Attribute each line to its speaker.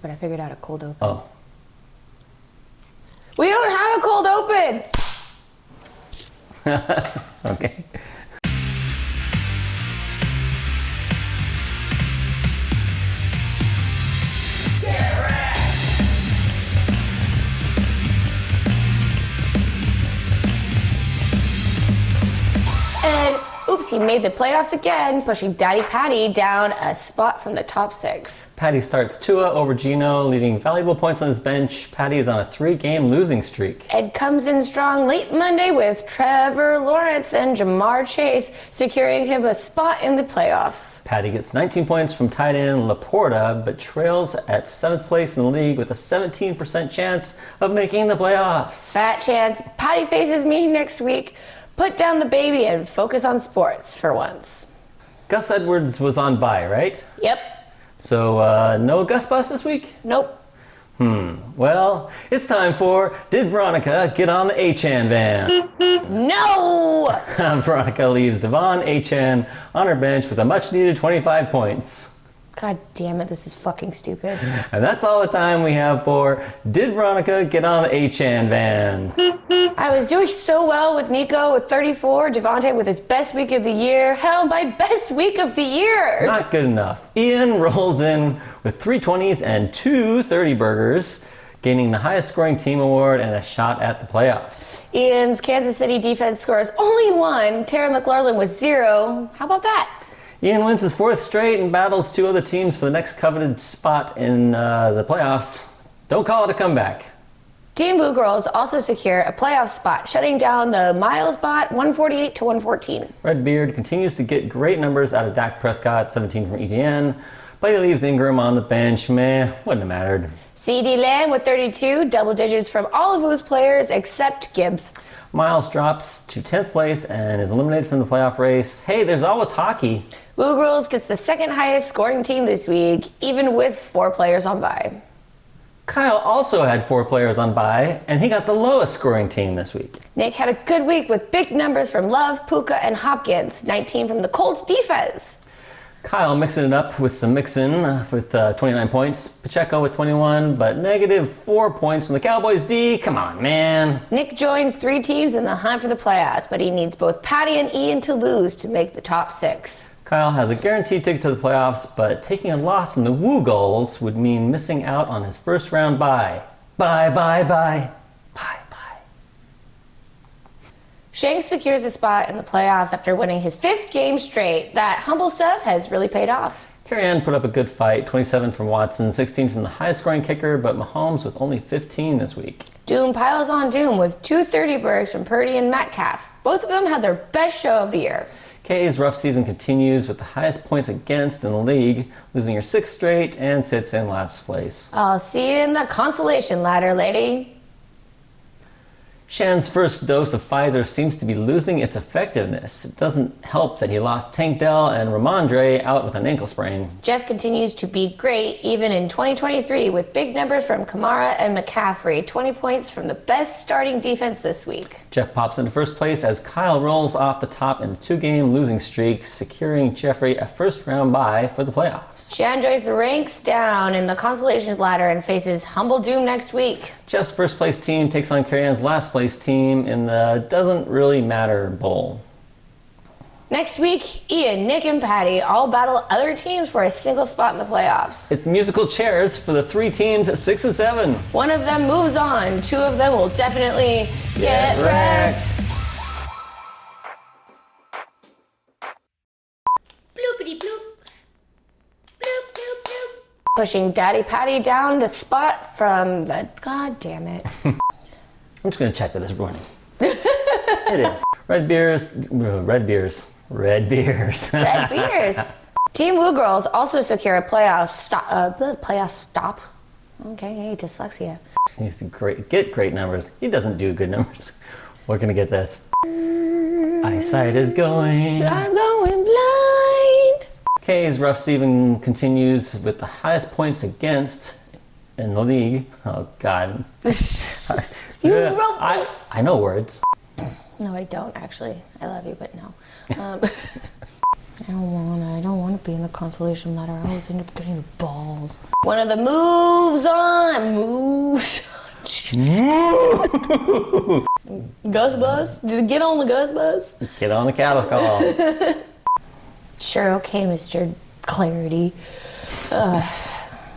Speaker 1: But I figured out a cold open.
Speaker 2: Oh.
Speaker 1: We don't have a cold open!
Speaker 2: Okay.
Speaker 1: And oops, he made the playoffs again, pushing Daddy Patty down a spot from the top 6.
Speaker 2: Patty starts Tua over Gino, leaving valuable points on his bench. Patty is on a 3-game losing streak.
Speaker 1: Ed comes in strong late Monday with Trevor Lawrence and Jamar Chase, securing him a spot in the playoffs.
Speaker 2: Patty gets 19 points from tight end Laporta, but trails at 7th place in the league with a 17% chance of making the playoffs.
Speaker 1: Fat chance. Patty faces me next week. Put down the baby and focus on sports for once.
Speaker 2: Gus Edwards was on bye, right?
Speaker 1: Yep.
Speaker 2: So, no Gus Bus this week?
Speaker 1: Nope.
Speaker 2: Well, it's time for Did Veronica Get on the Achan Van?
Speaker 1: No!
Speaker 2: Veronica leaves Devon Achan on her bench with a much-needed 25 points.
Speaker 1: God damn it, this is fucking stupid.
Speaker 2: And that's all the time we have for Did Veronica Get on the Achan Van?
Speaker 1: I was doing so well with Nico with 34, Devontae with his best week of the year. Hell, my best week of the year!
Speaker 2: Not good enough. Ian rolls in with 3 20s and 2 30 burgers, gaining the highest scoring team award and a shot at the playoffs.
Speaker 1: Ian's Kansas City defense scores only 1. Tara McLarlin was 0. How about that?
Speaker 2: Ian wins his 4th straight and battles 2 other teams for the next coveted spot in the playoffs. Don't call it a comeback.
Speaker 1: Team Blue Girls also secure a playoff spot, shutting down the Miles bot 148 to 114.
Speaker 2: Redbeard continues to get great numbers out of Dak Prescott, 17 from ETN, but he leaves Ingram on the bench. Meh, wouldn't have mattered.
Speaker 1: CD Lamb with 32, double digits from all of whose players except Gibbs.
Speaker 2: Miles drops to 10th place and is eliminated from the playoff race. Hey, there's always hockey.
Speaker 1: Blue Girls gets the 2nd highest scoring team this week, even with 4 players on bye.
Speaker 2: Kyle also had 4 players on bye, and he got the lowest scoring team this week.
Speaker 1: Nick had a good week with big numbers from Love, Puka, and Hopkins, 19 from the Colts defense.
Speaker 2: Kyle mixing it up with some mixing with 29 points. Pacheco with 21, but negative 4 points from the Cowboys D. Come on, man.
Speaker 1: Nick joins 3 teams in the hunt for the playoffs, but he needs both Patty and Ian to lose to make the top 6.
Speaker 2: Kyle has a guaranteed ticket to the playoffs, but taking a loss from the Woo Goals would mean missing out on his first round bye. Bye, bye, bye. Bye, bye.
Speaker 1: Shanks secures a spot in the playoffs after winning his 5th game straight. That humble stuff has really paid off.
Speaker 2: Carrie Ann put up a good fight, 27 from Watson, 16 from the highest scoring kicker, but Mahomes with only 15 this week.
Speaker 1: Doom piles on Doom with 2 30-burgers from Purdy and Metcalf. Both of them had their best show of the year.
Speaker 2: Kay's rough season continues with the highest points against in the league, losing her 6th straight and sits in last place.
Speaker 1: I'll see you in the consolation ladder, lady.
Speaker 2: Shan's first dose of Pfizer seems to be losing its effectiveness. It doesn't help that he lost Tank Dell and Ramondre out with an ankle sprain.
Speaker 1: Jeff continues to be great even in 2023 with big numbers from Kamara and McCaffrey, 20 points from the best starting defense this week.
Speaker 2: Jeff pops into first place as Kyle rolls off the top in a 2-game losing streak, securing Jeffrey a first-round bye for the playoffs.
Speaker 1: Shan joins the ranks down in the consolation ladder and faces Humble Doom next week.
Speaker 2: Jeff's first-place team takes on Carrie Ann's last-place team in the Doesn't Really Matter Bowl.
Speaker 1: Next week, Ian, Nick, and Patty all battle other teams for a single spot in the playoffs.
Speaker 2: It's musical chairs for the 3 teams at 6 and 7.
Speaker 1: One of them moves on. 2 of them will definitely get wrecked. Bloopity bloop. Bloop, bloop, bloop. Pushing Daddy Patty down the spot from the... God damn it.
Speaker 2: I'm just going to check that it's running. It is. Red beers. Red beers.
Speaker 1: Team Blue Girls also secure a playoff stop. Okay, hey, dyslexia.
Speaker 2: He needs to get great numbers. He doesn't do good numbers. We're going to get this. Eyesight is going.
Speaker 1: I'm going blind.
Speaker 2: Kay's rough season continues with the highest points against in the league. Oh, God.
Speaker 1: You wrote
Speaker 2: I know words.
Speaker 1: No, I don't, actually. I love you, but no. I don't wanna be in the consolation ladder. I always end up getting the balls. One of the moves on. Gus Bus? Just get on the Gus Bus?
Speaker 2: Get on the cattle call.
Speaker 1: Sure, okay, Mr. Clarity.